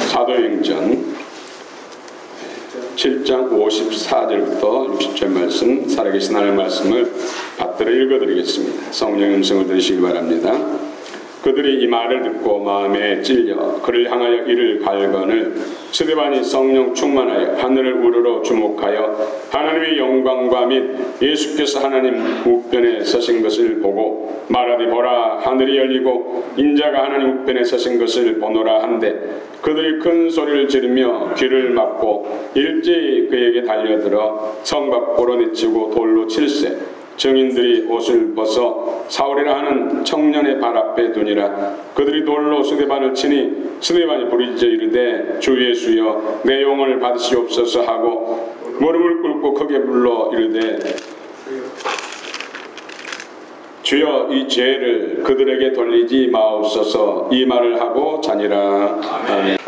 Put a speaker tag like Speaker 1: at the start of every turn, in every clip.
Speaker 1: 사도행전 7장 54절부터 60절 말씀, 살아계신 하나님의 말씀을 받들어 읽어드리겠습니다. 성령의 음성을 들으시기 바랍니다. 그들이 이 말을 듣고 마음에 찔려 그를 향하여 이를 갈건을 스데반이 성령 충만하여 하늘을 우러러 주목하여 하나님의 영광과 및 예수께서 하나님 우편에 서신 것을 보고 말하되 보라 하늘이 열리고 인자가 하나님 우편에 서신 것을 보노라 한데 그들이 큰 소리를 지르며 귀를 막고 일제히 그에게 달려들어 성 밖으로 내치고 돌로 칠세 증인들이 옷을 벗어 사울이라 하는 청년의 발 앞에 두니라. 그들이 돌로 스데반을 치니 스데반이 부르짖어 이르되 주 예수여 내 영혼을 받으시옵소서 하고 무릎을 꿇고 크게 불러 이르되 주여 이 죄를 그들에게 돌리지 마옵소서. 이 말을 하고 자니라. 아멘.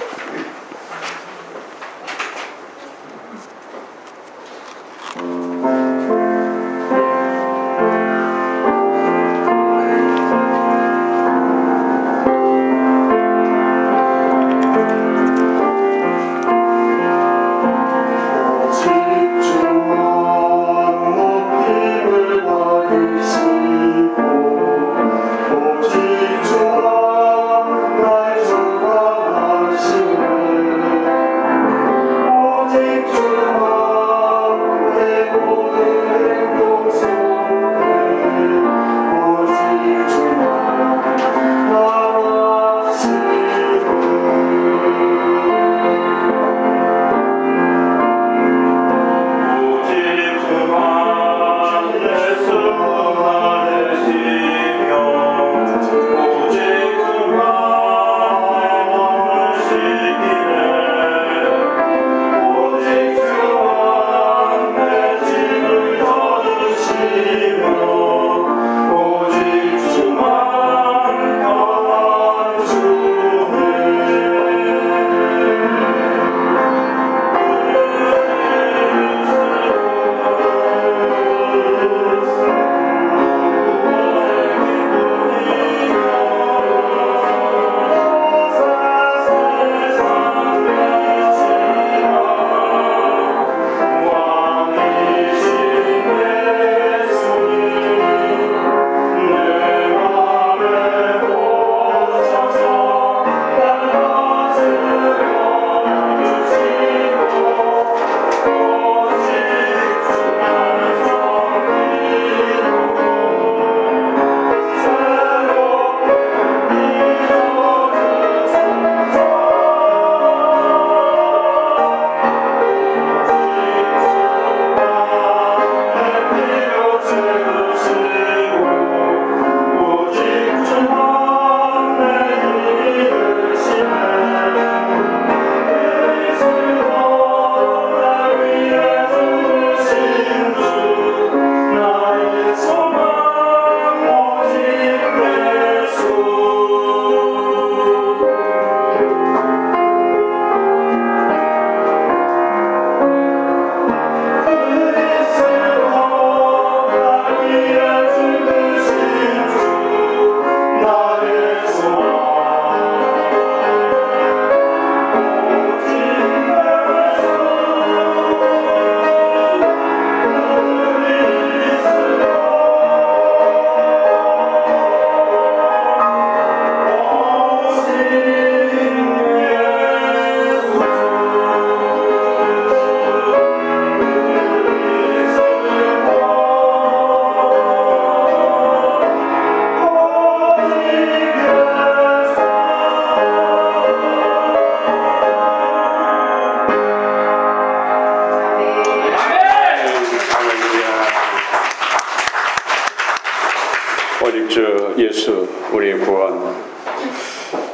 Speaker 1: 오직 주 예수 우리의 구원,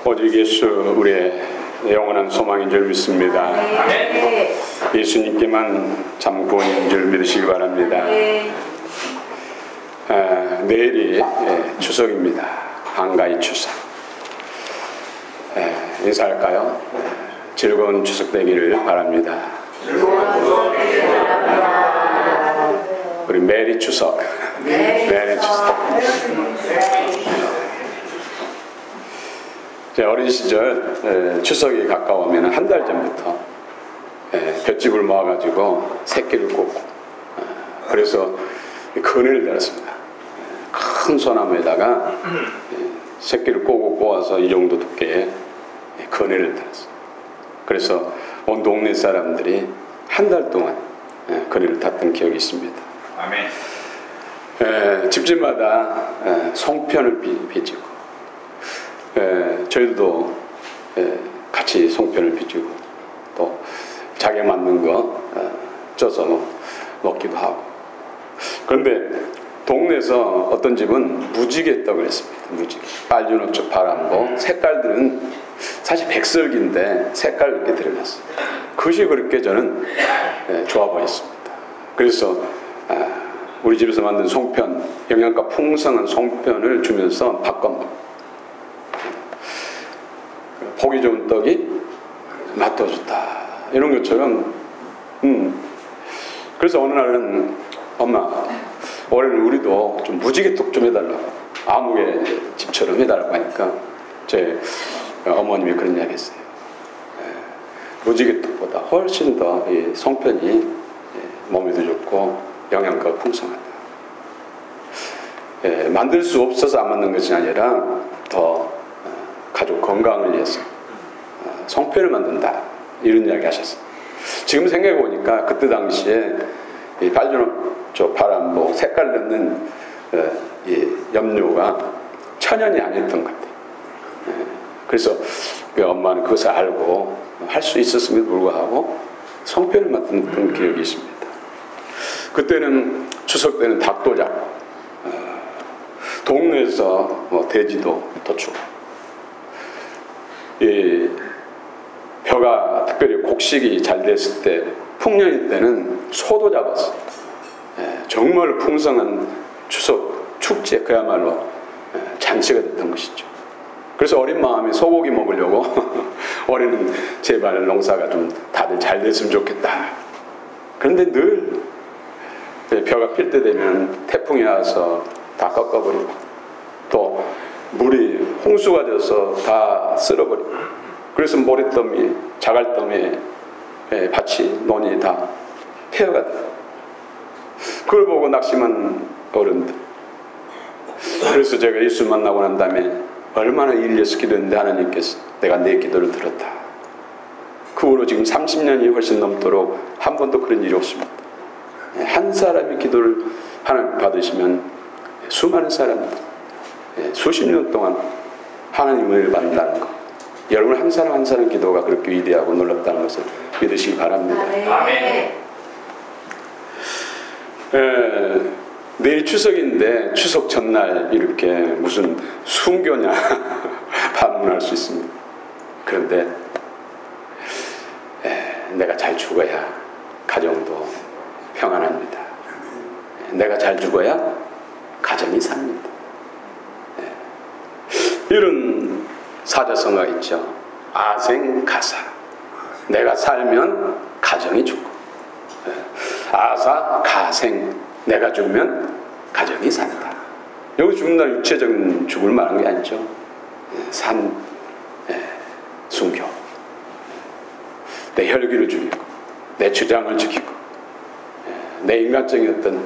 Speaker 1: 오직 예수 우리의 영원한 소망인 줄 믿습니다. 예수님께만 참 구원인 줄 믿으시기 바랍니다. 내일이 추석입니다. 한가위 추석. 인사할까요? 즐거운 추석 되기를 바랍니다. 우리 메리 추석. 메리 추석. 제 어린 시절 추석이 가까우면 한 달 전부터 볏짚을 모아가지고 새끼를 꽂고 그래서 그네를 달았습니다. 큰 소나무에다가 새끼를 꼬고 꼬아서 이 정도 두께의 그네를 달았어요. 그래서 온 동네 사람들이 한 달 동안 그네를 탔던 기억이 있습니다.
Speaker 2: 아멘.
Speaker 1: 집집마다 송편을 빚고 저희도 같이 송편을 빚고 또 자기 만든 거 쪄서 먹기도 하고. 그런데 동네에서 어떤 집은 무지개 떡을 했습니다. 무지개, 빨주노초, 파란보, 색깔들은 사실 백설기인데 색깔 이렇게 들어갔어요. 그것이 그렇게 저는 좋아 보였습니다. 그래서 우리 집에서 만든 송편, 영양가 풍성한 송편을 주면서 바꿔 먹고, 보기 좋은 떡이 맛도 좋다 이런 것처럼 그래서 어느 날은 엄마, 올해는 우리도 좀 무지개 떡 좀 해달라고, 아무개 집처럼 해달라고 하니까 제 어머님이 그런 이야기 했어요. 무지개 떡보다 훨씬 더 이 송편이 몸에도 좋고 영양가가 풍성하다. 만들 수 없어서 안 만든 것이 아니라 더 가족 건강을 위해서 송편을 만든다 이런 이야기 하셨어요. 지금 생각해 보니까 그때 당시에 이 빨주노초, 파란보, 색깔 넣는 이 염료가 천연이 아니었던 것 같아요. 그래서 그 엄마는 그것을 알고 할 수 있었음에도 불구하고 송편을 만든 기억이 있습니다. 그때는 추석 때는 닭도 잡고 동네에서 돼지도 도축. 이 벼가 특별히 곡식이 잘 됐을 때 풍년일 때는 소도 잡았어요. 정말 풍성한 추석 축제, 그야말로 잔치가 됐던 것이죠. 그래서 어린 마음에 소고기 먹으려고 올해는 제발 농사가 좀 다들 잘 됐으면 좋겠다. 그런데 늘 벼가 필 때 되면 태풍이 와서 다 꺾어버리고 또 물이 홍수가 돼서 다 쓸어버리고, 그래서 모래더미, 자갈더미에 밭이, 논이 다 폐허가 돼요. 그걸 보고 낙심한 어른들. 그래서 제가 예수 만나고 난 다음에 얼마나 일려서 기도했는데 하나님께서 내가 내 기도를 들었다. 그 후로 지금 30년이 훨씬 넘도록 한 번도 그런 일이 없습니다. 한 사람이 기도를 하나님 받으시면 수많은 사람들 수십 년 동안 하나님을 받는다는 것, 여러분 한 사람 한 사람 기도가 그렇게 위대하고 놀랍다는 것을 믿으시기 바랍니다.
Speaker 2: 아멘.
Speaker 1: 내일 추석인데 추석 전날 이렇게 무슨 순교냐 반문할 수 있습니다. 그런데 내가 잘 죽어야 가정도 평안합니다. 내가 잘 죽어야 가정이 삽니다. 이런 사자성어가 있죠. 아생가사. 내가 살면 가정이 죽고, 아사 가생. 내가 죽으면 가정이 산다. 여기 죽는다 육체적인 죽을 말하는 게 아니죠. 순교. 내 혈기를 죽이고 내 주장을 지키고 내 인간적인 어떤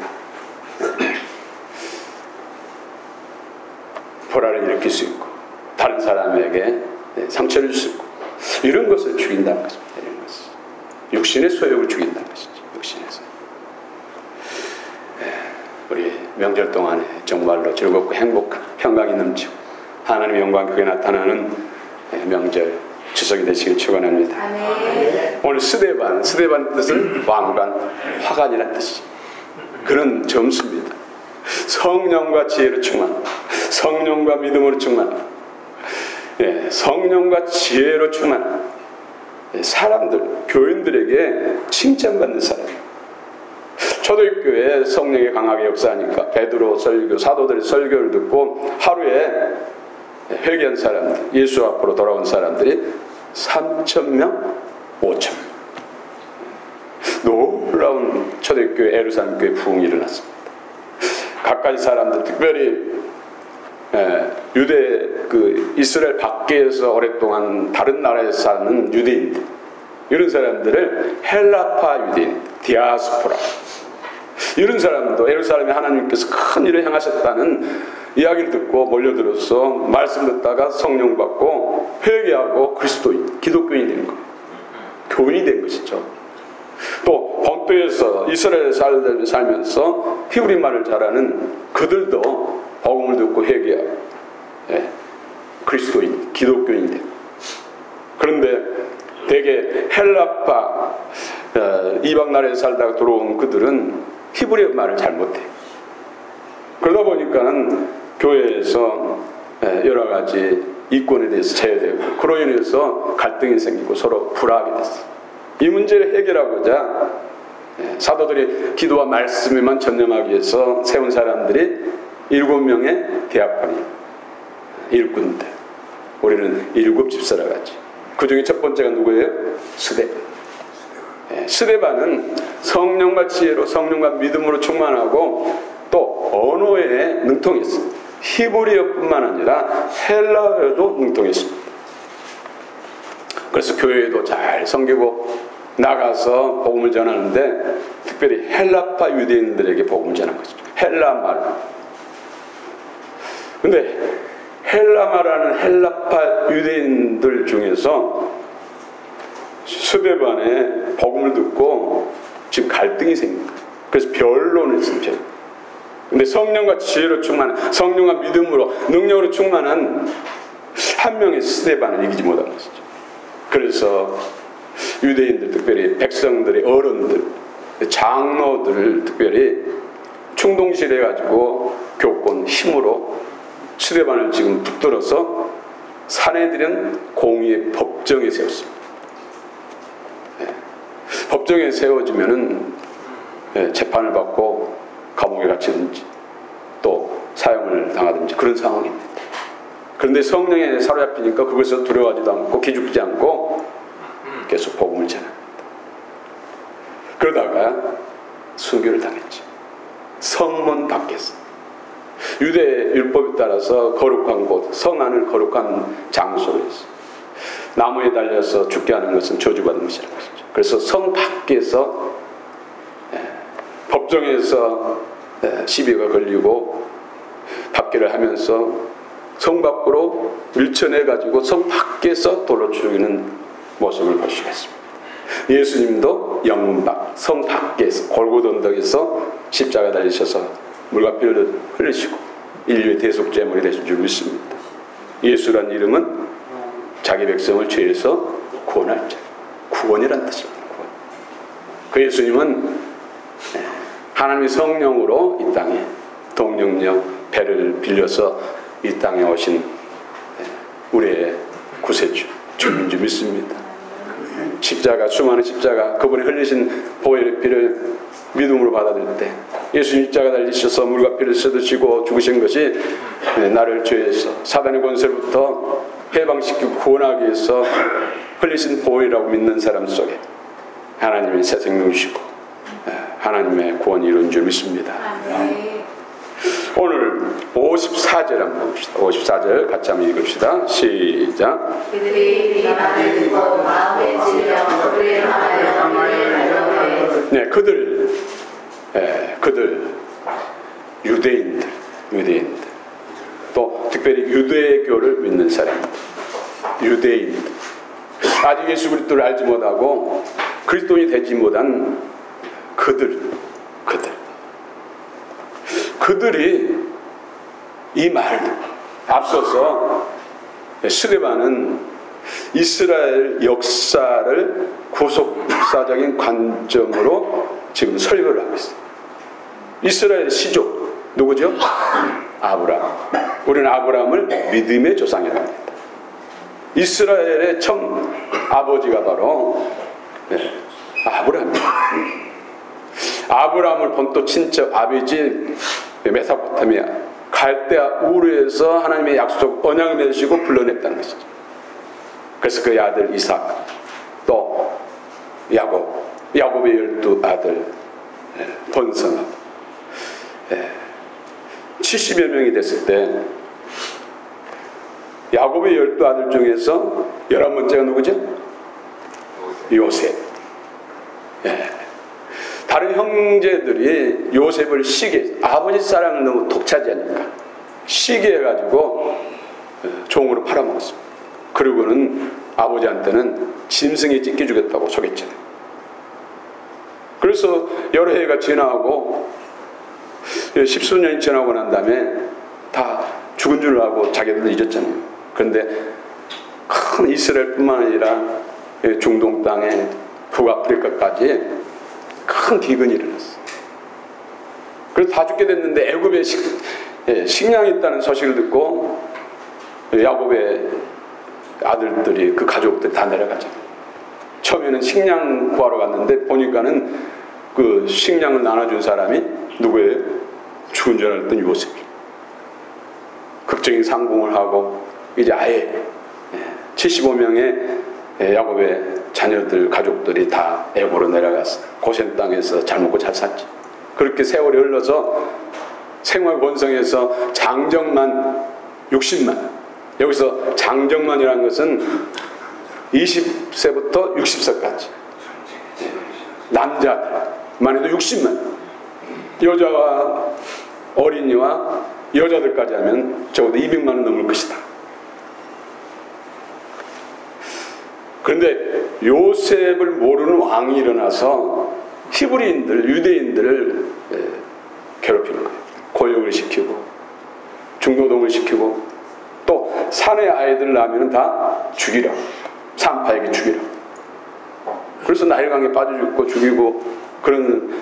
Speaker 1: 불화를 일으킬 수 있고 다른 사람에게 상처를 줄 수 있고 이런 것을 죽인다는 것입니다. 이런 것을. 육신의 소욕을 죽인다는 것이죠. 육신에서. 우리 명절 동안에 정말로 즐겁고 행복한 평강이 넘치고 하나님의 영광이 크게 나타나는 명절 추석이 되시길 축원합니다. 오늘 스데반 뜻은 왕관, 화관이라는 뜻이죠. 그런 점수입니다. 성령과 지혜로 충만, 성령과 믿음으로 충만, 성령과 지혜로 충만 사람들, 교인들에게 칭찬받는 사람. 초대교회에 성령이 강하게 역사하니까 베드로 설교, 사도들의 설교를 듣고 하루에 회개한 사람들, 예수 앞으로 돌아온 사람들이 3,000명, 5,000명. 놀라운 초대교회 에루살렘 교회 부흥이 일어났습니다. 각가지 사람들, 특별히 유대 이스라엘 밖에서 오랫동안 다른 나라에 사는 유대인들, 이런 사람들을 헬라파 유대인, 디아스포라, 이런 사람도 예루살렘에 하나님께서 큰 일을 행하셨다는 이야기를 듣고 몰려들어서 말씀 듣다가 성령 받고 회개하고 그리스도인, 기독교인이 된 거예요. 교인이 된 것이죠. 또 본토에서 이스라엘에 살면서 히브리 말을 잘하는 그들도 복음을 듣고 회개하고 그리스도인, 기독교인이 된 거예요. 그런데 대개 헬라파 이방 나라에 살다가 들어온 그들은 히브리 말을 잘 못해요. 그러다 보니까는 교회에서 여러 가지 이권에 대해서 제외되고, 그로 인해서 갈등이 생기고 서로 불화하게 됐어요. 이 문제를 해결하고자 사도들이 기도와 말씀에만 전념하기 위해서 세운 사람들이 7명의 대학파리 일꾼들, 우리는 7 집사라고 하지. 그 중에 첫 번째가 누구예요? 스데반. 스데반은 성령과 지혜로, 성령과 믿음으로 충만하고 또 언어에 능통했습니다. 히브리어뿐만 아니라 헬라어에도 능통했습니다. 그래서 교회에도 잘 섬기고 나가서 복음을 전하는데, 특별히 헬라파 유대인들에게 복음을 전한 것이죠. 헬라말. 근데 헬라말하는 헬라파 유대인들 중에서 스데반의 복음을 듣고 지금 갈등이 생깁니다. 그래서 변론을 했습니다. 근데 성령과 지혜로 충만한, 성령과 믿음으로, 능력으로 충만한 한 명의 스데반을 이기지 못한 것이죠. 그래서 유대인들, 특별히 백성들의 어른들, 장로들을 특별히 충동질해가지고 교권 힘으로 스데반을 지금 붙들어서 산헤드린 공의의 법정에 세웠습니다. 법정에 세워지면은 재판을 받고 감옥에 갇히든지 또 사형을 당하든지 그런 상황입니다. 그런데 성령에 사로잡히니까 그것을 두려워하지도 않고 기죽지 않고 계속 복음을 전합니다. 그러다가 순교를 당했죠. 성문 밖에서. 유대 율법에 따라서 거룩한 곳, 성 안을 거룩한 장소에서 나무에 달려서 죽게 하는 것은 저주받은 것이라는 것이죠. 그래서 성 밖에서 법정에서 시비가 걸리고 박해를 하면서 성 밖으로 밀쳐내가지고 성 밖에서 돌로 죽이는 모습을 볼 수가 있습니다. 예수님도 영문 밖, 성 밖에서 골고다 언덕에서 십자가 달리셔서 물과 피를 흘리시고 인류의 대속제물이 되신 줄 믿습니다. 예수란 이름은 자기 백성을 죄에서 구원할 자, 구원이란 뜻입니다. 구원. 그 예수님은 하나님의 성령으로 이 땅에 동력령 배를 빌려서 이 땅에 오신 우리의 구세주, 주인 줄 믿습니다. 십자가, 수많은 십자가, 그분이 흘리신 보혈의 피를 믿음으로 받아들일 때 예수님 십자가 달리셔서 물과 피를 쏟으시고 죽으신 것이 나를 죄에서 사단의 권세로부터 해방시키고 구원하기 위해서 흘리신 보혈이라고 믿는 사람 속에 하나님이 새 생명 주시고 하나님의 구원이 이룬 줄 믿습니다. 오늘 54절 한번 봅시다. 54절 같이 한번 읽읍시다. 시작. 네, 그들 유대인들 또 특별히 유대교를 믿는 사람들, 유대인들, 아직 예수 그리스도를 알지 못하고 그리스도인이 되지 못한 그들이 이 말을 앞서서 스데반은 이스라엘 역사를 구속사적인 관점으로 지금 설교를 하고 있어요. 이스라엘 시족 누구죠? 아브라함. 우리는 아브라함을 믿음의 조상이라고 합니다. 이스라엘의 첫 아버지가 바로 아브라함입니다. 아브라함을 본토 친척 아비지 메소포타미아 갈대아 우르에서 하나님의 약속 언약을 맺으시고 불러냈다는 것이죠. 그래서 그의 아들 이삭, 또 야곱의 12 아들 번성하고 70여 명이 됐을 때
Speaker 2: 야곱의 12아들 중에서 11번째가 누구죠? 요셉. 예. 다른 형제들이 요셉을 시기해, 아버지 사랑을 너무 독차지하니까 시기해가지고 종으로 팔아먹었습니다. 그리고는 아버지한테는 짐승에 찢겨주겠다고 속였잖아요. 그래서 여러 해가 지나고 십수년이 지나고 난 다음에 다 죽은 줄 알고 자기들도 잊었잖아요. 그런데 큰 이스라엘뿐만 아니라 중동 땅에 북아프리카까지 큰 기근이 일어났어요. 그래서 다 죽게 됐는데 애굽에 식량이 있다는 소식을 듣고 야곱의 아들들이 그 가족들이 다 내려가잖아요. 처음에는 식량 구하러 갔는데 보니까는 그 식량을 나눠준 사람이 누구예요? 죽은 줄 알았던 요셉이. 극적인 상봉을 하고 이제 아예 75명의 야곱의 자녀들 가족들이 다 애굽으로 내려갔어요. 고센 땅에서 잘 먹고 잘 샀지. 그렇게 세월이 흘러서 생활 번성에서 장정만 60만. 여기서 장정만이라는 것은 20세부터 60세까지 남자만 해도 60만, 여자와 어린이와 여자들까지 하면 적어도 200만은 넘을 것이다. 그런데 요셉을 모르는 왕이 일어나서 히브리인들, 유대인들을 괴롭히는 거예요. 고용을 시키고 중노동을 시키고 또 산의 아이들 낳으면 다 죽이라, 산파에게 죽이라. 그래서 나일강에 빠져 죽고 죽이고 그런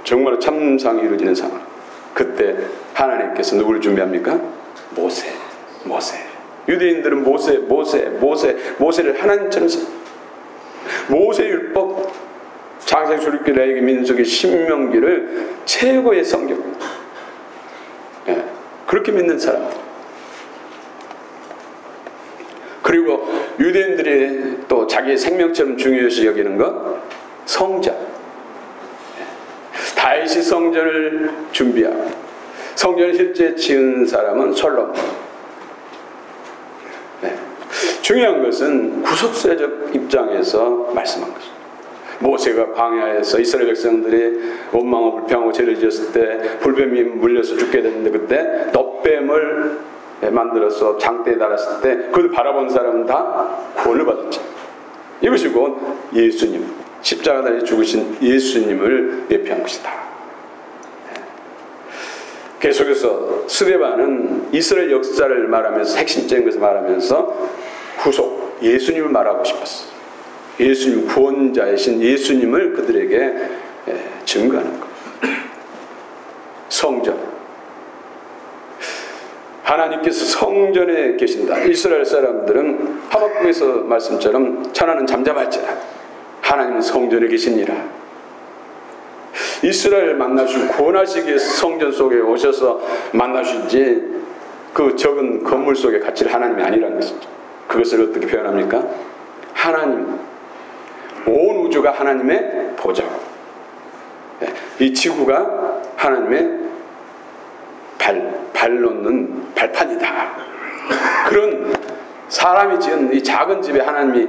Speaker 2: 정말 참상이 이루어지는 상황. 그때 하나님께서 누구를 준비합니까? 모세. 유대인들은 모세를 하나님처럼 모세 율법, 장세 출애굽기 레위기 민수기 신명기를 최고의 성경, 그렇게 믿는 사람들. 그리고 유대인들이 또 자기의 생명처럼 중요시 여기는 것, 성전. 다윗이 성전을 준비하고 성전을 실제 지은 사람은 솔로몬. 중요한 것은 구속세적 입장에서 말씀한 것입니다. 모세가 광야에서 이스라엘 백성들이 원망하고 불평하고 죄를 지었을 때 불뱀이 물려서 죽게 됐는데 그때 돛뱀을 만들어서 장대에 달았을 때 그걸 바라본 사람은 다 구원을 받았죠. 이것이 곧 예수님, 십자가에 죽으신 예수님을 예표한 것이다. 계속해서 스데반은 이스라엘 역사를 말하면서 핵심적인 것을 말하면서 구속, 예수님을 말하고 싶었어. 예수님, 구원자이신 예수님을 그들에게 증거하는 것. 성전. 하나님께서 성전에 계신다. 이스라엘 사람들은 하박국에서 말씀처럼 천하는 잠잠할지라 하나님은 성전에 계시니라. 이스라엘 만나시고 구원하시기 위해서 성전 속에 오셔서 만나시지 그 적은 건물 속에 갇힐 하나님이 아니라는 것이죠. 그것을 어떻게 표현합니까? 하나님, 온 우주가 하나님의 보좌, 이 지구가 하나님의 발 놓는 발판이다. 그런 사람이 지은 이 작은 집에 하나님이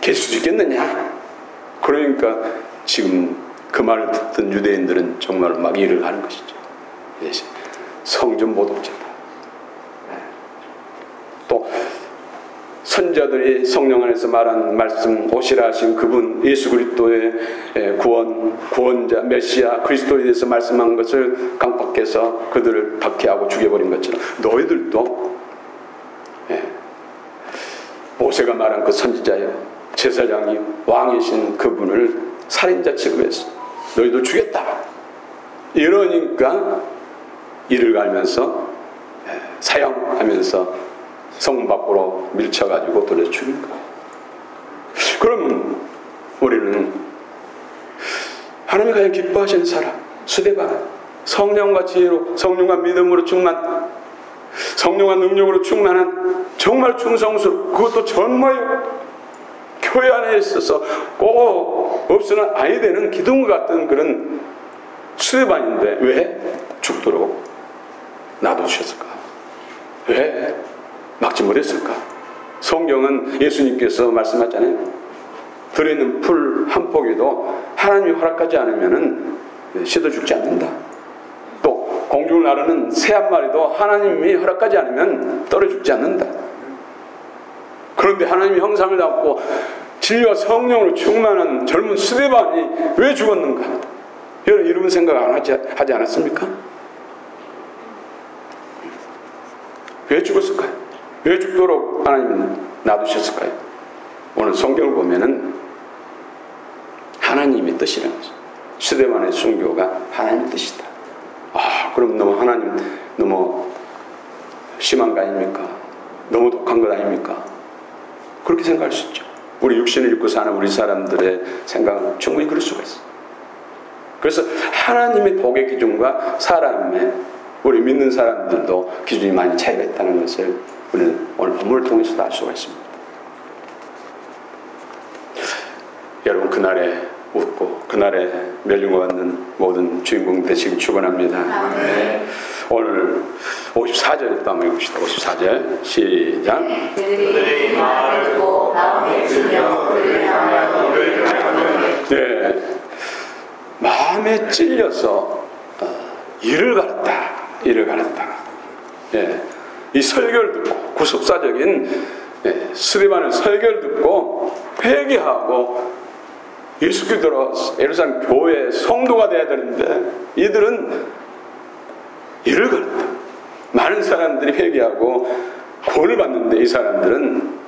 Speaker 2: 계실 수 있겠느냐? 그러니까 지금 그 말을 듣던 유대인들은 정말 막 일을 하는 것이죠. 성전 모독죄다. 또 선자들이 성령 안에서 말한 말씀, 오시라 하신 그분 예수 그리스도의 구원자 메시아 그리스도에 대해서 말씀한 것을 깜빡해서 그들을 박해하고 죽여버린 것처럼 너희들도 모세가 말한 그 선지자여 제사장이 왕이신 그분을 살인자 취급해서 너희도 죽였다. 이러니까 이를 갈면서 사형하면서 성문 밖으로 밀쳐가지고 돌려 죽인 거예요. 그러면 우리는 하나님이 가장 기뻐하시는 사람, 스데반, 성령과 지혜로, 성령과 믿음으로 충만, 성령과 능력으로 충만한 정말 충성스럽고 그것도 전무하여 교회 안에 있어서 꼭 없으나 아니 되는 기둥 같은 그런 스데반인데 왜 죽도록 놔두셨을까? 왜? 막지 못했을까? 성경은 예수님께서 말씀하잖아요. 들어있는 풀 한 포기도 하나님이 허락하지 않으면 씻어 죽지 않는다. 또 공중을 나르는 새 한 마리도 하나님이 허락하지 않으면 떨어 죽지 않는다. 그런데 하나님의 형상을 담고 진리와 성령으로 충만한 젊은 스데반이 왜 죽었는가? 여러분 이런 생각 안 하지 않았습니까? 왜 죽었을까요? 왜 죽도록 하나님은 놔두셨을까요? 오늘 성경을 보면은 하나님의 뜻이라는 거죠. 스데반의 순교가 하나님의 뜻이다. 아, 그럼 하나님 너무 심한 거 아닙니까? 너무 독한 것 아닙니까? 그렇게 생각할 수 있죠. 우리 육신을 입고 사는 우리 사람들의 생각은 충분히 그럴 수가 있어요. 그래서 하나님의 복의 기준과 사람의 우리 믿는 사람들도 기준이 많이 차이가 있다는 것을 우리는 오늘 본문을 통해서도 알 수가 있습니다. 여러분 그날에 웃고 그날에 멸류관 받는 모든 주인공 되시길 축원합니다. 오늘 54절 또 한번 읽읍시다. 54절 시작.
Speaker 3: 그들이 말을 듣고 마음에 찔려 그를 향하여 이를 가르쳤노니
Speaker 2: 네, 마음에 찔려서 이를 가르쳤다. 예, 이 설교를 듣고 구속사적인 스데반의 설교를 듣고 회개하고 예수 그리스도로 예루살렘 교회 성도가 되어야 되는데 이들은 이를 가르쳤다. 많은 사람들이 회개하고 구원을 받는데 이 사람들은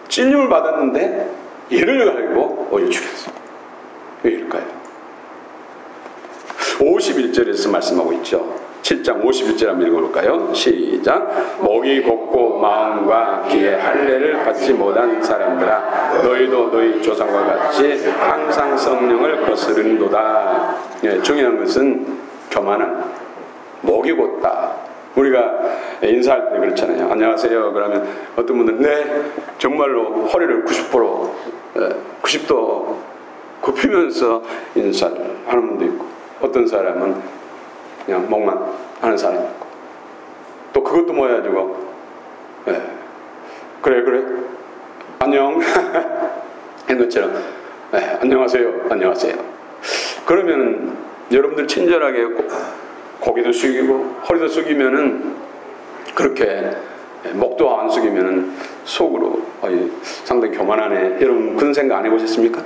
Speaker 2: 찔림을 받았는데 이를 갈고 오히려 죽였어요. 왜일까요? 51절에서 말씀하고 있죠. 7장 51절 한번 읽어볼까요? 시작. 목이 곧고 마음과 귀에 할례를 받지 못한 사람들아 너희도 너희 조상과 같이 항상 성령을 거스르는도다. 예, 중요한 것은 교만한 목이 곧다. 우리가 인사할 때 그렇잖아요. 안녕하세요. 그러면 어떤 분들은 네 정말로 허리를 90도 굽히면서 인사를 하는 분도 있고 어떤 사람은 그냥 목만 하는 사람이 있고 또 그것도 모여가지고 그래 안녕 이런 것처럼 안녕하세요 그러면은 여러분들 친절하게 고개도 숙이고 허리도 숙이면은 그렇게 목도 안 숙이면은 속으로 상당히 교만하네 여러분 그런 생각 안 해보셨습니까?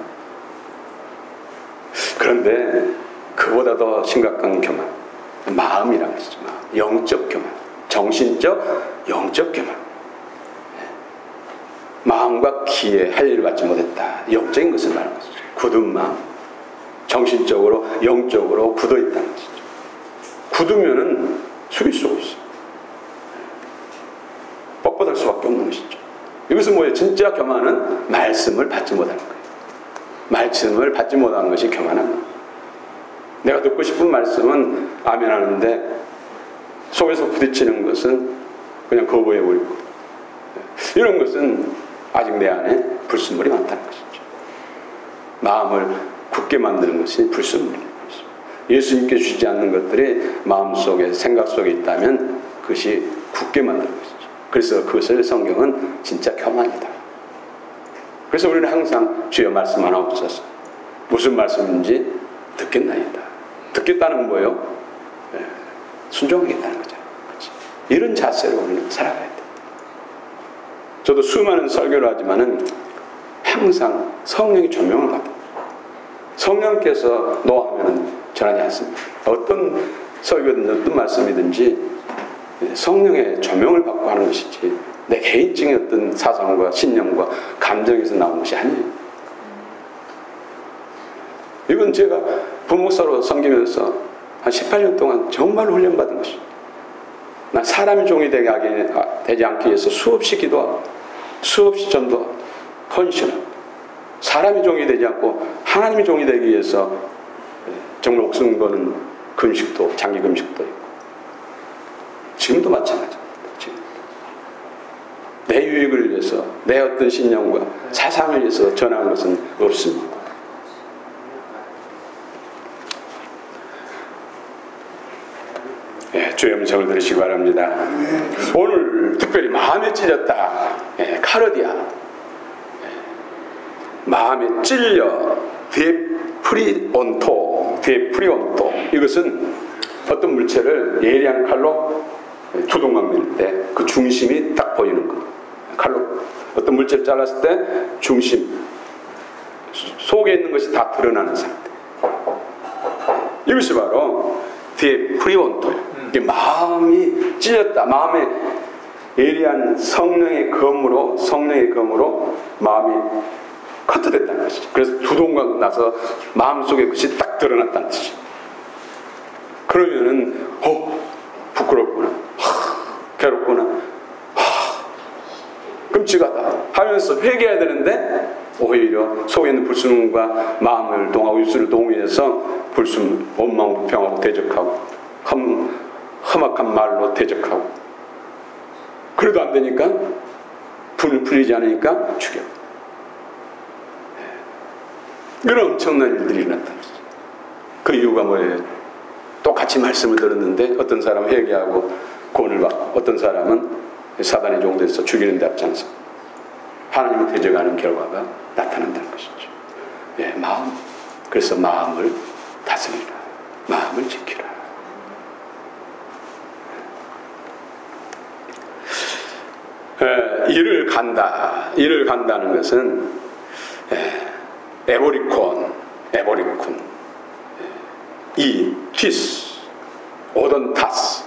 Speaker 2: 그런데 그보다 더 심각한 교만 마음이라는 것이죠. 영적 교만, 정신적, 영적 교만. 마음과 귀에 할례를 받지 못했다. 영적인 것을 말하는 것이죠. 굳은 마음, 정신적으로, 영적으로 굳어 있다는 것이죠. 굳으면은 숙일 수가 없어요. 뻣뻣할 수밖에 없는 것이죠. 이것은 뭐예요? 진짜 교만은 말씀을 받지 못하는 거예요. 말씀을 받지 못하는 것이 교만한 거예요. 내가 듣고 싶은 말씀은 아멘 하는데 속에서 부딪히는 것은 그냥 거부해버리고 이런 것은 아직 내 안에 불순물이 많다는 것이죠. 마음을 굳게 만드는 것이 불순물인 것이죠. 예수님께 주지 않는 것들이 마음속에 생각 속에 있다면 그것이 굳게 만드는 것이죠. 그래서 그것을 성경은 진짜 교만이다. 그래서 우리는 항상 주여 말씀 하나 없어서 무슨 말씀인지 듣겠나이다. 듣겠다는 건 뭐예요? 순종하겠다는 거죠. 그렇지? 이런 자세로 우리는 살아가야 돼. 저도 수많은 설교를 하지만은 항상 성령의 조명을 받아요. 성령께서 노하면은 전하지 않습니다. 어떤 설교든 어떤 말씀이든지 성령의 조명을 받고 하는 것이지 내 개인적인 어떤 사상과 신념과 감정에서 나온 것이 아니에요. 이건 제가 부목사로 섬기면서 한 18년 동안 정말 훈련받은 것입니다. 난 사람의 종이 되지 않기 위해서 수없이 기도하고 수없이 전도하고 헌신하고 사람의 종이 되지 않고 하나님의 종이 되기 위해서 정말 목숨 거는 금식도 장기 금식도 있고 지금도 마찬가지입니다. 지금. 내 유익을 위해서 내 어떤 신념과 사상을 위해서 전하는 것은 없습니다. 주의 음성을 들으시기 바랍니다. 오늘 오늘 특별히 마음에 찔렸다. 카르디아. 마음에 찔려. 데프리온토. 이것은 어떤 물체를 예리한 칼로 두동강 낼 때 그 중심이 딱 보이는 거. 칼로 어떤 물체를 잘랐을 때 중심, 속에 있는 것이 다 드러나는 상태. 이것이 바로 데프리온토예요. 이게 마음이 찔렸다. 마음에 예리한 성령의 검으로 마음이 커트됐다는 것이죠. 그래서 두동강 나서 마음속에 그것이 딱 드러났다는 뜻이죠. 그러면은 부끄럽구나, 괴롭구나, 끔찍하다 하면서 회개해야 되는데 오히려 속에 있는 불순과 마음을 동하고 입술을 동의해서 불순, 원망, 불평하고 대적하고 험악한 말로 대적하고, 그래도 안 되니까 분을 풀리지 않으니까 죽여. 이런 엄청난 일들이 일어났다는 거죠. 그 이유가 뭐예요? 똑같이 말씀을 들었는데 어떤 사람은 회개하고 구원을 받고 어떤 사람은 사단의 종돼서 죽이는 데 앞장서 하나님을 대적하는 결과가 나타난다는 것이죠. 마음. 그래서 마음을 다스리라. 마음을 지키라. 일을 간다는 것은 에보리콘, 티스, 오던타스.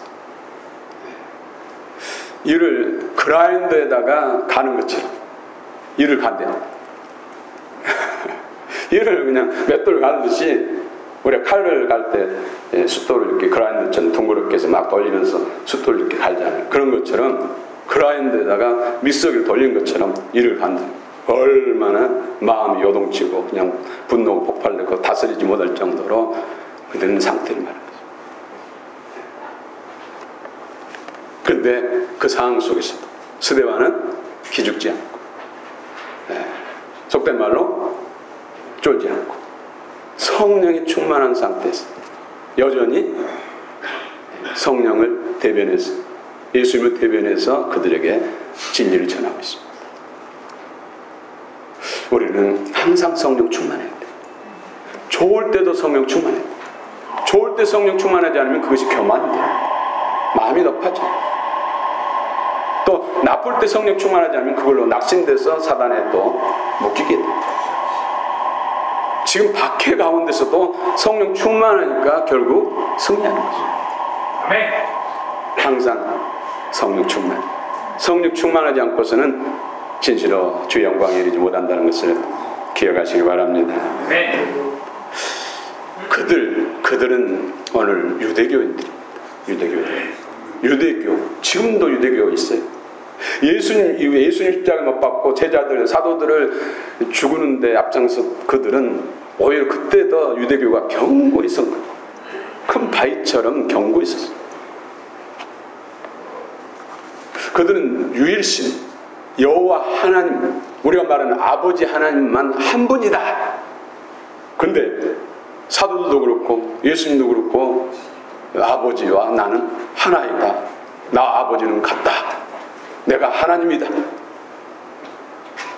Speaker 2: 일을 그라인더에다가 가는 것처럼 일을 간대요. 일을 그냥 맷돌 가듯이 우리가 칼을 갈 때 숫돌을 이렇게 그라인더처럼 둥그렇게 해서 막 돌리면서 숫돌을 이렇게 갈잖아요. 그런 것처럼 그라인더에다가 믹서기를 돌린 것처럼 일을 간다. 얼마나 마음이 요동치고 그냥 분노가 폭발되고 다스리지 못할 정도로 그런 상태를 말하는 거죠. 그런데 그 상황 속에서도 스데반은 기죽지 않고, 속된 말로 쫄지 않고 성령이 충만한 상태에서 여전히 성령을 대변해서, 예수님을 대변해서 그들에게 진리를 전하고 있습니다. 우리는 항상 성령 충만해야 돼. 좋을 때도 성령 충만해야 돼. 좋을 때 성령 충만하지 않으면 그것이 교만이 돼요. 마음이 높아져. 또 나쁠 때 성령 충만하지 않으면 그걸로 낙심돼서 사단에 또 묶이게 돼. 지금 박해 가운데서도 성령 충만하니까 결국 승리하는 거죠. 아멘. 항상 성령 충만. 성령 충만하지 않고서는 진실로 주의 영광에 이르지 못한다는 것을 기억하시기 바랍니다. 아멘. 그들은 오늘 유대교인들입니다. 유대교. 지금도 유대교가 있어요. 예수님 십자가에 못 박고 제자들, 사도들을 죽이는데 앞장서 그들은 오히려 그때 더 유대교가 견고히 있었고 큰 바위처럼 견고히 있었어요. 그들은 유일신, 여호와 하나님, 우리가 말하는 아버지 하나님만 한 분이다. 그런데 사도들도 그렇고 예수님도 그렇고 아버지와 나는 하나이다. 나 아버지는 같다. 내가 하나님이다.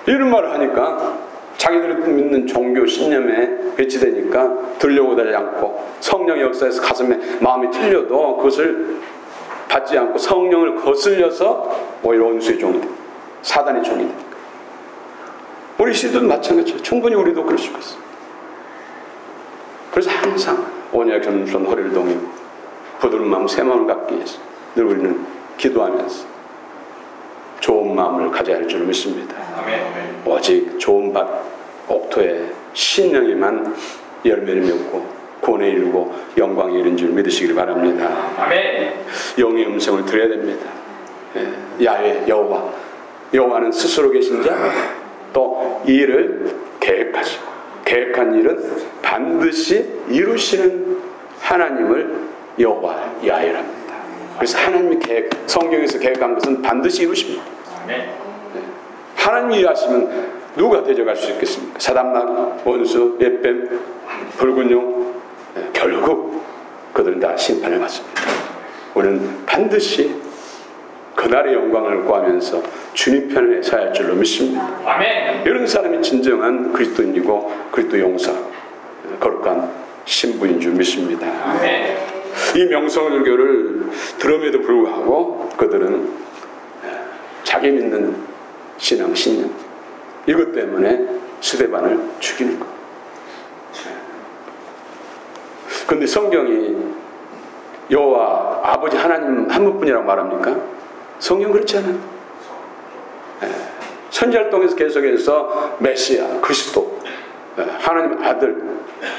Speaker 2: 이런 말을 하니까 자기들이 믿는 종교 신념에 배치되니까 들려오지 않고 성령의 역사에서 가슴에 마음이 틀려도 그것을 받지 않고 성령을 거슬려서 오히려 원수의 종이 돼. 사단의 종이 되니까. 우리 시도도 마찬가지예요. 충분히 우리도 그럴 수가 있어요. 그래서 항상 온유하게 겸손 허리를 동이고 부드러운 마음, 새 마음을 갖기 위해서 늘 우리는 기도하면서 좋은 마음을 가져야 할 줄 믿습니다. 아멘. 오직 좋은 밭, 옥토에 신령에만 열매를 맺고 구원에 이르고 영광에 이른 줄 믿으시길 바랍니다. 아멘. 영의 음성을 들어야 됩니다. 야훼, 여호와는 스스로 계신 자, 또 이 일을 계획하시고 계획한 일은 반드시 이루시는 하나님을 여호와 야훼랍니다. 그래서 하나님이 성경에서 계획한 것은 반드시 이루십니다. 하나님이 일하시면 누가 대적할 수 있겠습니까? 사단마귀, 원수, 옛뱀, 붉은 용, 결국 그들은 다 심판을 받습니다. 우리는 반드시 그날의 영광을 구하면서 주님 편에 서야 할 줄로 믿습니다.
Speaker 4: 아멘.
Speaker 2: 이런 사람이 진정한 그리스도인이고 그리스도 용사, 거룩한 신부인 줄 믿습니다.
Speaker 4: 아멘.
Speaker 2: 이 명성설교를 들음에도 불구하고 그들은 자기 믿는 신앙, 신념 이것 때문에 스데반을 죽이는 것. 그런데 성경이 여호와 아버지 하나님 한 분뿐이라고 말합니까? 성경 그렇지 않아요. 선지자를 통해서 계속해서 메시아, 그리스도, 하나님 아들,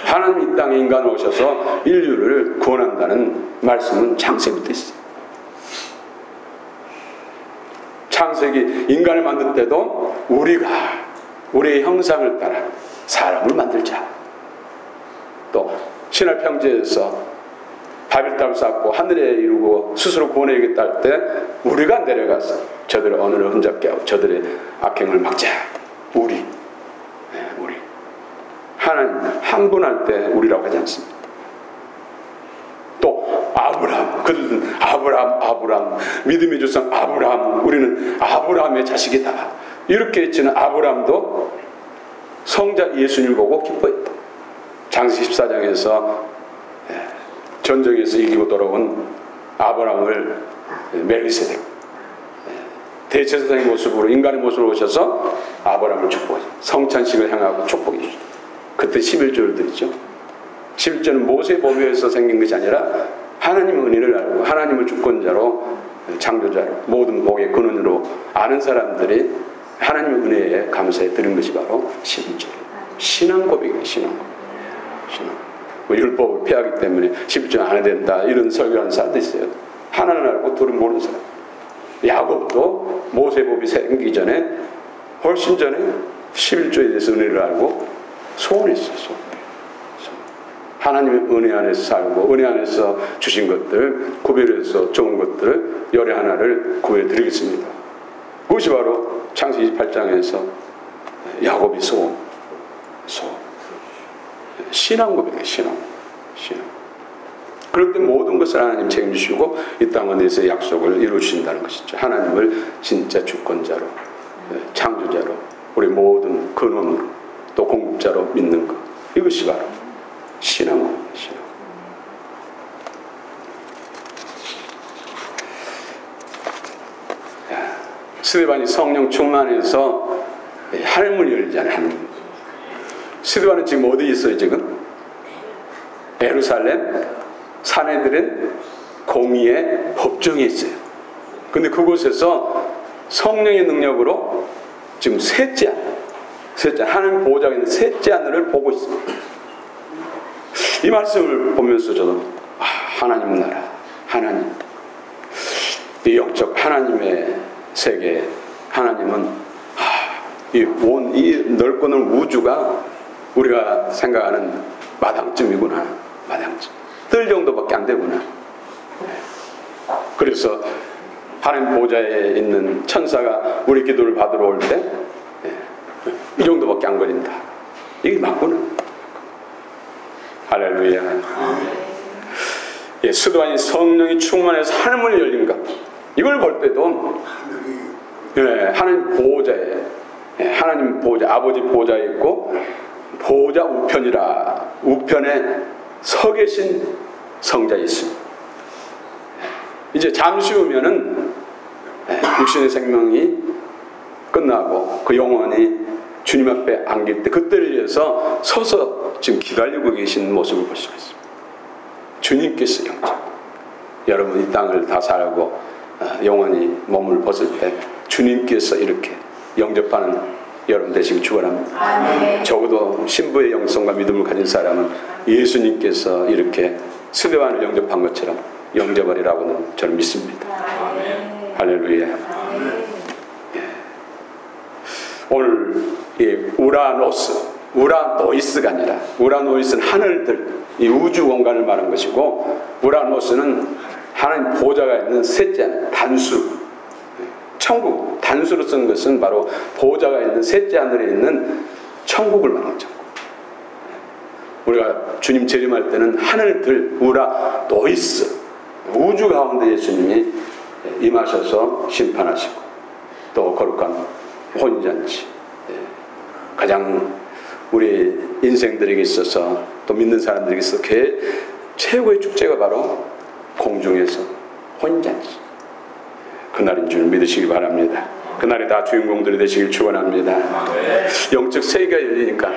Speaker 2: 하나님 이 땅에 인간으로 오셔서 인류를 구원한다는 말씀은 창세기부터 있어요. 창세기 인간을 만들 때도 우리가 우리의 형상을 따라 사람을 만들자. 또 신할 평지에서 바벨탑을 쌓고 하늘에 이루고 스스로 구원해야겠다 할 때 우리가 내려가서 저들의 언어를 혼잡게 하고 저들의 악행을 막자. 우리 하나님 한 분 할 때 우리라고 하지 않습니다. 또 아브라함, 그들은 아브라함 믿음의 조상 아브라함, 우리는 아브라함의 자식이다 이렇게 했지만 아브라함도 성자 예수님을 보고 기뻐했다. 장세기 14장에서 전쟁에서 이기고 돌아온 아브라함을 멜기세덱 대제사장의 모습으로 인간의 모습으로 오셔서 아브라함을 축복하죠. 성찬식을 향하고 축복해 주죠. 그때 11조를 드리죠. 11조는 모세의 법에서 생긴 것이 아니라 하나님의 은혜를 알고 하나님을 주권자로 창조자로 모든 복의 근원으로 아는 사람들이 하나님의 은혜에 감사해 드린 것이 바로 11조. 신앙 고백이에요. 신앙 고백. 율법을 피하기 때문에 11조 안 해야 된다 이런 설교하는 사람도 있어요. 하나는 알고 둘은 모르는 사람. 야곱도 모세법이 생기기 전에 훨씬 전에 11조에 대해서 은혜를 알고 소원했어요. 하나님의 은혜 안에서 살고 은혜 안에서 주신 것들 구별해서 좋은 것들을 열의 하나를 구해드리겠습니다. 그것이 바로 창세기 28장에서 야곱이 소원 신앙 고백이에요. 신앙. 그럴 때 모든 것을 하나님 책임지시고 이 땅에 대해서 약속을 이루신다는 것이죠. 하나님을 진짜 주권자로 창조자로 우리 모든 근원으로 또 공급자로 믿는 것 이것이 바로 신앙입니다. 신앙. 스데반이 성령 충만해서 하늘문이 열리잖아요. 하늘문. 스데반은 지금 어디 있어요? 지금 예루살렘 사내들은 공의의 법정에 있어요. 근데 그곳에서 성령의 능력으로 지금 셋째 하나님 보호자가 있는 셋째 하늘을 보고 있습니다. 이 말씀을 보면서 저도 하나님 나라, 하나님 이 영적 하나님의 세계, 하나님은 이 넓고 넓은 우주가 우리가 생각하는 마당쯤이구나. 마당쯤. 뜰 정도밖에 안 되구나. 그래서 하나님 보좌에 있는 천사가 우리 기도를 받으러 올 때 이 정도밖에 안 걸린다. 이게 맞구나. 할렐루야. 스데반이 성령이 충만해서 하늘문이 열린 것. 이걸 볼 때도 하나님 보호자에 하나님 보호자 아버지 보호자에 있고 보호자 우편이라 우편에 서 계신 성자 예수. 이제 잠시 후면은 육신의 생명이 끝나고 그 영혼이 주님 앞에 안길 때 그때를 위해서 서서 지금 기다리고 계신 모습을 볼 수가 있습니다. 주님께서 영접. 여러분 이 땅을 다 살고 영원히 몸을 벗을 때 주님께서 이렇게 영접하는 여러분 되시길 축원합니다.
Speaker 3: 아멘.
Speaker 2: 적어도 신부의 영성과 믿음을 가진 사람은 예수님께서 이렇게 스데반을 영접한 것처럼 영접하리라고는 저는 믿습니다.
Speaker 3: 아멘.
Speaker 2: 할렐루야.
Speaker 3: 아멘.
Speaker 2: 오늘 이 우라노이스가 아니라 우라노이스는 하늘들 이 우주 공간을 말한 것이고 우라노스는 하나님 보호자가 있는 셋째 단수 천국 단수로 쓴 것은 바로 보호자가 있는 셋째 하늘에 있는 천국을 말하는 천국. 우리가 주님 재림할 때는 하늘들 우라노이스 우주 가운데 예수님이 임하셔서 심판하시고 또 거룩한 혼인잔치, 가장 우리 인생들에게 있어서 또 믿는 사람들에게 있어서 최고의 축제가 바로 공중에서 혼인잔치, 그날인 줄 믿으시기 바랍니다. 그날에 다 주인공들이 되시길 축원합니다. 영적 세계가 열리니까,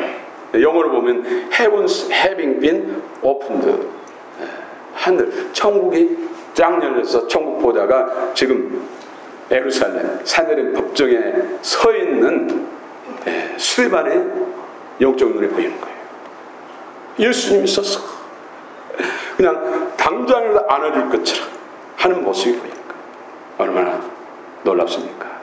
Speaker 2: 영어로 보면 Heavens having been opened, 하늘, 천국이 쫙 열려서 천국 보다가 지금 예루살렘 산헤린 법정에 서 있는 수레반의 영적 눈에 보이는 거예요. 예수님이 있어서 그냥 당장이라도 안아줄 것처럼 하는 모습이 보이는 거예요. 얼마나 놀랍습니까?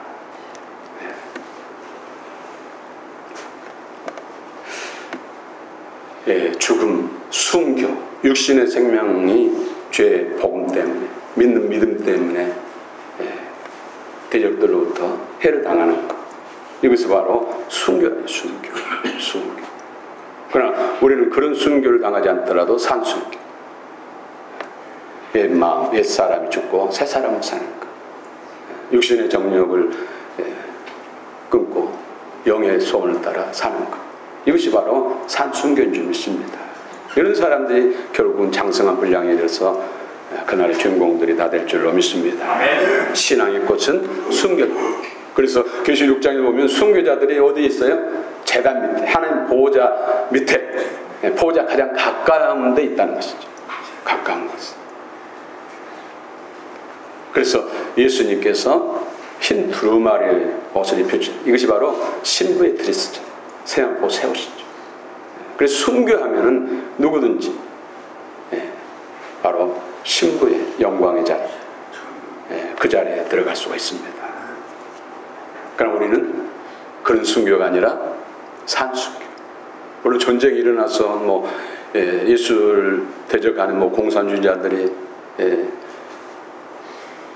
Speaker 2: 죽음, 순교, 육신의 생명이 죄의 복음 때문에, 믿는 믿음 때문에 대적들로부터 해를 당하는 것, 이것이 바로 순교예요. 순교. 그러나 우리는 그런 순교를 당하지 않더라도 산순교, 옛 마음, 옛 사람이 죽고 새 사람을 사는 것, 육신의 정욕을 끊고 영의 소원을 따라 사는 것, 이것이 바로 산순교인 줄 믿습니다. 이런 사람들이 결국은 장성한 분량에 이르러서 그날의 주인공들이 다 될 줄로 믿습니다. 신앙의 꽃은 순교. 그래서 계시록 6장에 보면 순교자들이 어디에 있어요? 제단 밑에, 하나님 보호자 밑에, 보호자 가장 가까운 데 있다는 것이죠. 가까운 곳. 그래서 예수님께서 흰 두루마리 옷을 입혀주신, 이것이 바로 신부의 드레스죠. 세워놓고 세우시죠. 그래서 순교하면은 누구든지 바로 신부의 영광의 자리, 그 자리에 들어갈 수가 있습니다. 그럼 우리는 그런 순교가 아니라 산순교. 물론 전쟁이 일어나서 예수를 대적하는 공산주의자들이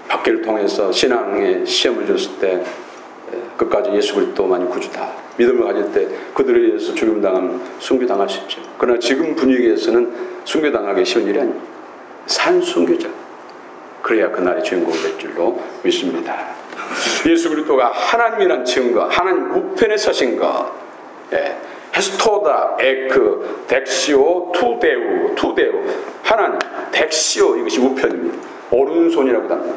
Speaker 2: 박해를 통해서 신앙의 시험을 줬을 때 끝까지 예수 그리스도만이 구주다 믿음을 가질 때 그들에 의해서 죽임당하면 순교당할 수 있죠. 그러나 지금 분위기에서는 순교당하기 쉬운 일이 아닙니다. 산순교자, 그래야 그날의 주인공이 될 줄로 믿습니다. 예수 그리스도가 하나님이란 증거, 하나님 우편에 서신 것, 헤스토다 에크 덱시오 투데우, 하나님 덱시오, 이것이 우편입니다. 오른손이라고 합니다.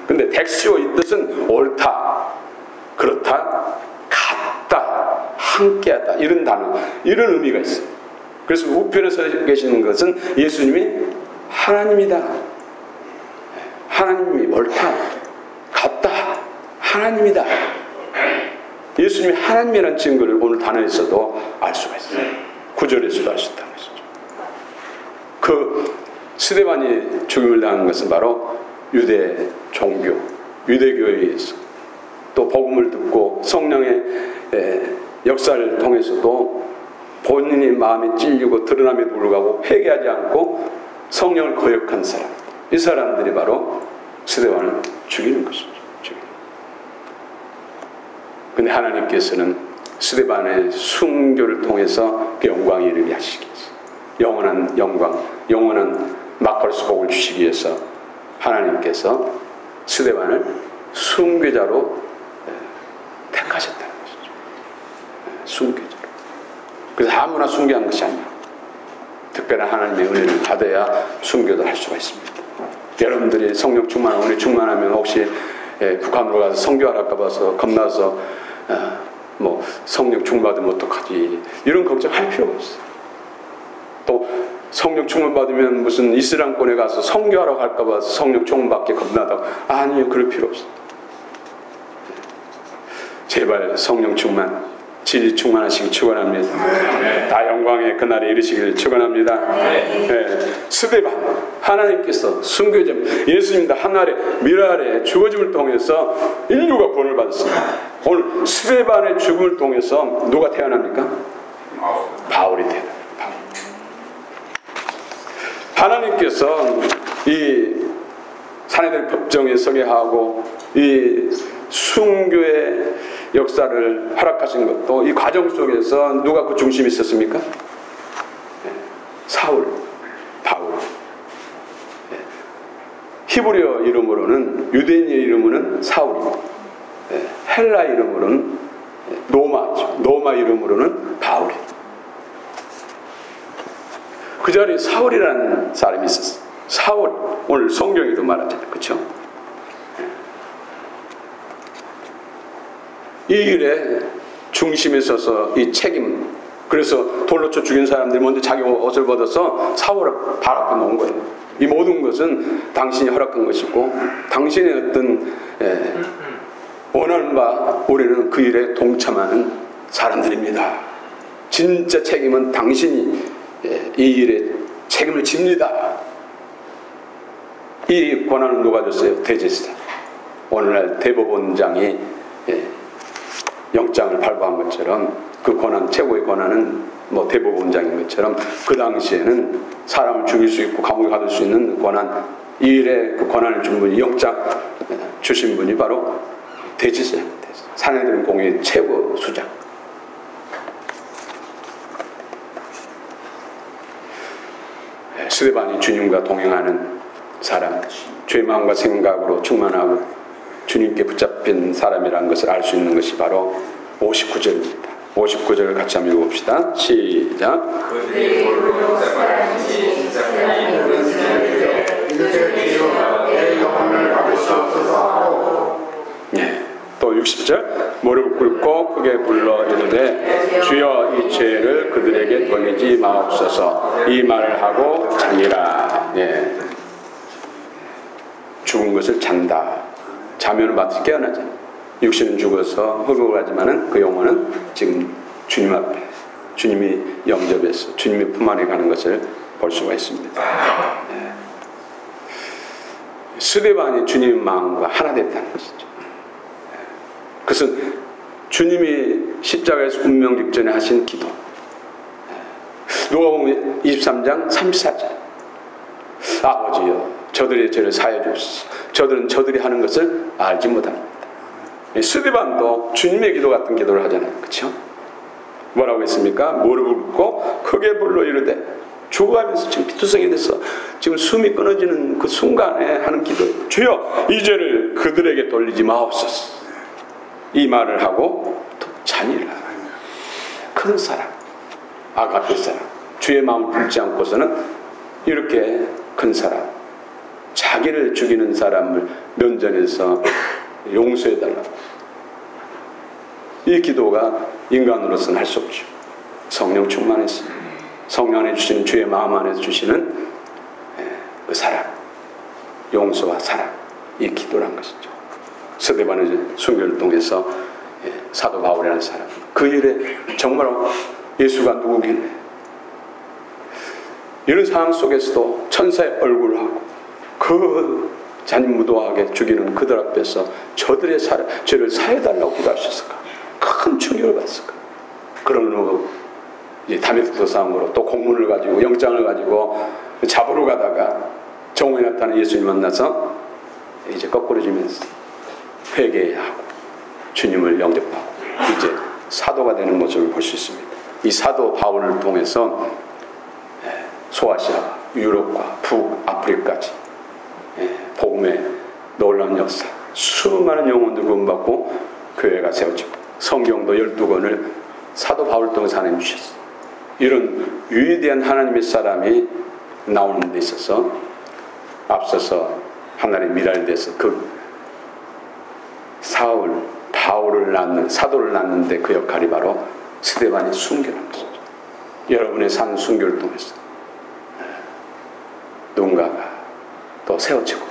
Speaker 2: 근데 덱시오 이 뜻은 옳다, 그렇다, 같다, 함께하다, 이런 단어, 이런 의미가 있어요. 그래서 우편에 서 계시는 것은 예수님이 하나님이다, 하나님이 옳다, 같다, 하나님이다. 예수님이 하나님이라는 증거를 오늘 단어에서도 알 수가 있어요. 구절에서도 알 수 있다는 것이죠. 그 스데반이 죽임을 당한 것은 바로 유대 종교, 유대교에 의해서, 또 복음을 듣고 성령의 역사를 통해서도 본인이 마음이 찔리고 드러남에도 불구하고 회개하지 않고 성령을 거역한 사람, 이 사람들이 바로 스데반을 죽이는 것이죠. 근데 하나님께서는 스데반의 순교를 통해서 그 영광에 이르게 하시기 위해서, 영원한 영광, 영원한 마커스 복을 주시기 위해서 하나님께서 스데반을 순교자로 택하셨다는 것이죠. 순교자로. 그래서 아무나 순교한 것이 아니라 특별한 하나님의 은혜를 받아야 순교도 할 수가 있습니다. 여러분들이 성령 충만하고 은혜 충만하면 혹시 북한으로 가서 선교할까 봐서 겁나서 성령 충만받으면 어떡하지, 이런 걱정할 필요가 없어요. 또 성령 충만 받으면 무슨 이슬람권에 가서 선교하러 갈까 봐서 성령 충만받기 겁나다고, 아니요, 그럴 필요 없어요. 제발 성령 충만, 진리 충만하시기 축원합니다. 다 영광의 그날에 이르시기를 축원합니다. 스데반, 하나님께서 순교자 예수님도 하늘의 미랄의 죽어짐을 통해서 인류가 구원을 받았습니다. 오늘 스데반의 죽음을 통해서 누가 태어납니까? 바울이 태어납니다. 하나님께서 이 산헤드린 법정에 서게 하고 이 순교의 역사를 허락하신 것도, 이 과정 속에서 누가 그 중심이 있었습니까? 사울, 바울. 히브리어 이름으로는 유대인의 이름으로는 사울이고 헬라 이름으로는 노마죠. 노마 이름으로는 바울이. 그 자리에 사울이라는 사람이 있었어요. 사울, 오늘 성경에도 말하잖아요. 그렇죠? 이 일에 중심에 서서 이 책임, 그래서 돌로 쳐 죽인 사람들이 먼저 자기 옷을 벗어서 사울 발 앞에 놓은 거예요. 이 모든 것은 당신이 허락한 것이고 당신의 어떤 원하는 바 우리는 그 일에 동참하는 사람들입니다. 진짜 책임은 당신이 이 일에 책임을 집니다. 이 권한은 누가 줬어요? 대제사장. 오늘날 대법원장이 영장을 발부한 것처럼 그 권한, 최고의 권한은 뭐 대법원장인 것처럼 그 당시에는 사람을 죽일 수 있고 감옥에 가둘 수 있는 권한, 이 일에 그 권한을 준 분이, 영장 주신 분이 바로 대제사장. 사내들은 공의 최고 수장. 스데반이 주님과 동행하는 사람, 죄의 마음과 생각으로 충만하고 주님께 붙잡힌 사람이라는 것을 알 수 있는 것이 바로 59절입니다. 59절을 같이 한번 읽어봅시다. 시작. 네. 또 60절. 무릎 꿇고 크게 불러 이르되 주여 이 죄를 그들에게 돌리지 마옵소서. 이 말을 하고 자니라. 네. 죽은 것을 잔다. 자면은 마치 깨어나잖아요. 육신은 죽어서 흑흑을 하지만은 그 영혼은 지금 주님 앞에, 주님이 영접해서 주님의 품 안에 가는 것을 볼 수가 있습니다. 네. 스데반이 주님의 마음과 하나 됐다는 것이죠. 그것은 주님이 십자가에서 운명 직전에 하신 기도. 누가복음 23장 34절. 아버지여 저들의 죄를 사하여 주옵소서. 저들은 저들이 하는 것을 알지 못합니다. 스데반도 주님의 기도 같은 기도를 하잖아요. 그렇죠? 뭐라고 했습니까? 무릎을 꿇고 크게 불러 이르되, 죽어가면서 지금 피투성이 돼서 지금 숨이 끊어지는 그 순간에 하는 기도. 주여 이 죄를 그들에게 돌리지 마옵소서. 이 말을 하고 또 자니라. 큰 사랑, 아가페 사랑, 주의 마음을 품지 않고서는 이렇게 큰 사랑, 자기를 죽이는 사람을 면전에서 용서해달라고. 이 기도가 인간으로서는 할 수 없죠. 성령 충만했습니다. 성령 안에 주시는, 주의 마음 안에 주시는 그 사랑, 용서와 사랑, 이 기도란 것이죠. 스데반의 순교를 통해서 사도 바울이라는 사람, 그 일에 정말로 예수가 누구길래 이런 상황 속에서도 천사의 얼굴을 하고 그 잔인무도하게 죽이는 그들 앞에서 저들의 죄를 사해달라고 기도할 수 있을까? 큰 충격을 받았을까? 그런 후 다메섹 도상으로 또 공문을 가지고 영장을 가지고 잡으러 가다가 정오에 나타난 예수님 만나서 이제 거꾸러지면서 회개하고 주님을 영접하고 이제 사도가 되는 모습을 볼 수 있습니다. 이 사도 바울을 통해서 소아시아, 유럽과 북아프리카까지 복음의 놀라운 역사, 수많은 영혼들 구원받고 교회가 세워지고 성경도 12권을 사도 바울을 통해서 하나님 주셨어요. 이런 위대한 하나님의 사람이 나오는 데 있어서 앞서서 하나님의 미랄에 대해서 그 사울, 바울을 낳는, 사도를 낳는데 그 역할이 바로 스데반의 순교라는 것이죠. 여러분의 산 순교를 통해서 누군가가 또 세워지고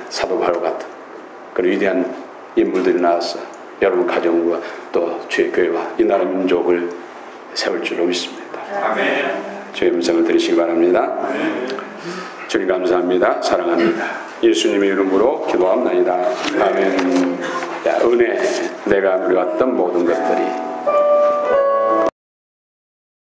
Speaker 2: 사도 바울 같은 그런 위대한 인물들이 나와서 여러분 가정과 또 주의 교회와 이 나라 민족을 세울 줄로 믿습니다. 아멘. 주의 음성을 들으시기 바랍니다. 아멘. 주님 감사합니다. 사랑합니다. 예수님의 이름으로 기도합나이다. 아멘. 은혜, 내가 누려왔던 모든 것들이